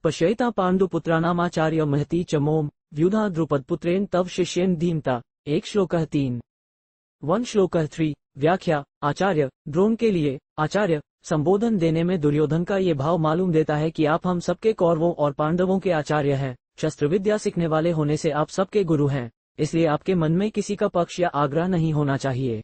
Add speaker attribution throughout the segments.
Speaker 1: पश्यैता पाण्डुपुत्राणामाचार्य महती च मोम व्युधा द्रुपदपुत्रेण तव शिष्येन धीमता। 1 श्लोकः 3 1 श्लोकः 3। व्याख्या। आचार्य द्रोण के लिए आचार्य संबोधन देने में दुर्योधन का ये भाव मालूम देता है कि आप हम सबके कौरवों और पांडवों के आचार्य हैं। शस्त्र विद्या सीखने वाले होने से आप सबके गुरु हैं, इसलिए आपके मन में किसी का पक्ष या आग्रह नहीं होना चाहिए।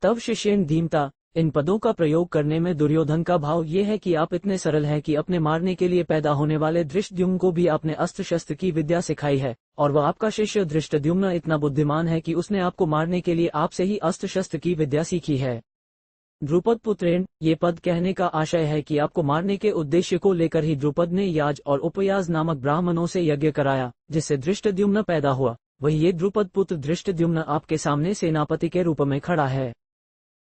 Speaker 1: तव शिष्येन धीमता। इन पदों का प्रयोग करने में दुर्योधन का भाव ये है कि आप इतने सरल हैं कि अपने मारने के लिए पैदा होने वाले धृष्टद्युम्न को भी आपने अस्त्र शस्त्र की विद्या सिखाई है, और वह आपका शिष्य धृष्टद्युम्न इतना बुद्धिमान है कि उसने आपको मारने के लिए आपसे ही अस्त्र शस्त्र की विद्या सीखी है। द्रुपद पुत्रेण, ये पद कहने का आशय है कि आपको मारने के उद्देश्य को लेकर ही द्रुपद ने याज और उपयाज नामक ब्राह्मणों से यज्ञ कराया, जिससे धृष्टद्युम्न पैदा हुआ। वही ये द्रुपद पुत्र धृष्टद्युम्न आपके सामने सेनापति के रूप में खड़ा है।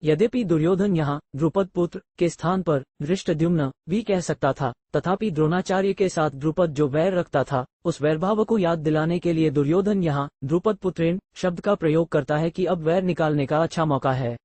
Speaker 1: यद्यपि दुर्योधन यहाँ द्रुपद पुत्र के स्थान पर धृष्टद्युम्न भी कह सकता था, तथापि द्रोणाचार्य के साथ द्रुपद जो वैर रखता था, उस वैरभाव को याद दिलाने के लिए दुर्योधन यहाँ द्रुपद पुत्रेण शब्द का प्रयोग करता है कि अब वैर निकालने का अच्छा मौका है।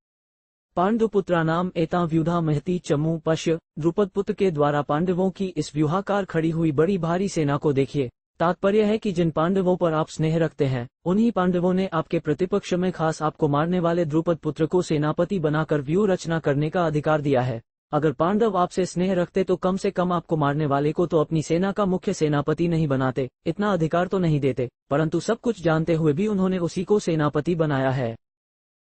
Speaker 1: पांडुपुत्राणाम एतां व्यूधा महती चमू पश्य। द्रुपद पुत्र के द्वारा पांडवों की इस व्यूहाकार खड़ी हुई बड़ी भारी सेना को देखिए। तात्पर्य है कि जिन पांडवों पर आप स्नेह रखते हैं, उन्हीं पांडवों ने आपके प्रतिपक्ष में खास आपको मारने वाले द्रुपद पुत्र को सेनापति बनाकर व्यूह रचना करने का अधिकार दिया है। अगर पांडव आपसे स्नेह रखते तो कम से कम आपको मारने वाले को तो अपनी सेना का मुख्य सेनापति नहीं बनाते, इतना अधिकार तो नहीं देते, परंतु सब कुछ जानते हुए भी उन्होंने उसी को सेनापति बनाया है।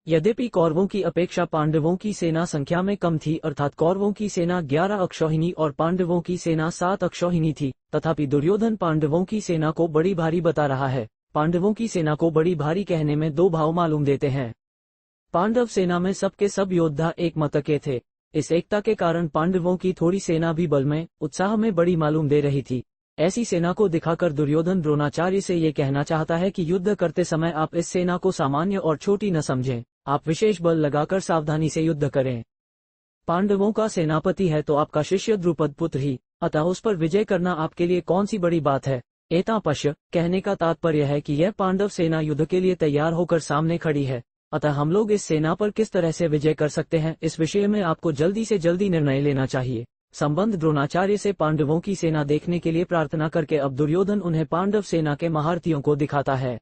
Speaker 1: यद्यपि कौरवों की अपेक्षा पांडवों की सेना संख्या में कम थी, अर्थात कौरवों की सेना 11 अक्षौहिणी और पांडवों की सेना 7 अक्षौहिणी थी, तथापि दुर्योधन पांडवों की सेना को बड़ी भारी बता रहा है। पांडवों की सेना को बड़ी भारी कहने में दो भाव मालूम देते हैं। पांडव सेना में सबके सब योद्धा एक मत के थे। इस एकता के कारण पांडवों की थोड़ी सेना भी बल में, उत्साह में बड़ी मालूम दे रही थी। ऐसी सेना को दिखाकर दुर्योधन द्रोणाचार्य से ये कहना चाहता है कि युद्ध करते समय आप इस सेना को सामान्य और छोटी न समझें, आप विशेष बल लगाकर सावधानी से युद्ध करें। पांडवों का सेनापति है तो आपका शिष्य द्रुपद पुत्र ही, अतः उस पर विजय करना आपके लिए कौन सी बड़ी बात है। एता पश्य कहने का तात्पर्य है कि यह पांडव सेना युद्ध के लिए तैयार होकर सामने खड़ी है, अतः हम लोग इस सेना पर किस तरह से विजय कर सकते हैं, इस विषय में आपको जल्दी से जल्दी निर्णय लेना चाहिए। संबंध द्रोणाचार्य से पांडवों की सेना देखने के लिए प्रार्थना करके अब दुर्योधन उन्हें पांडव सेना के महारथियों को दिखाता है।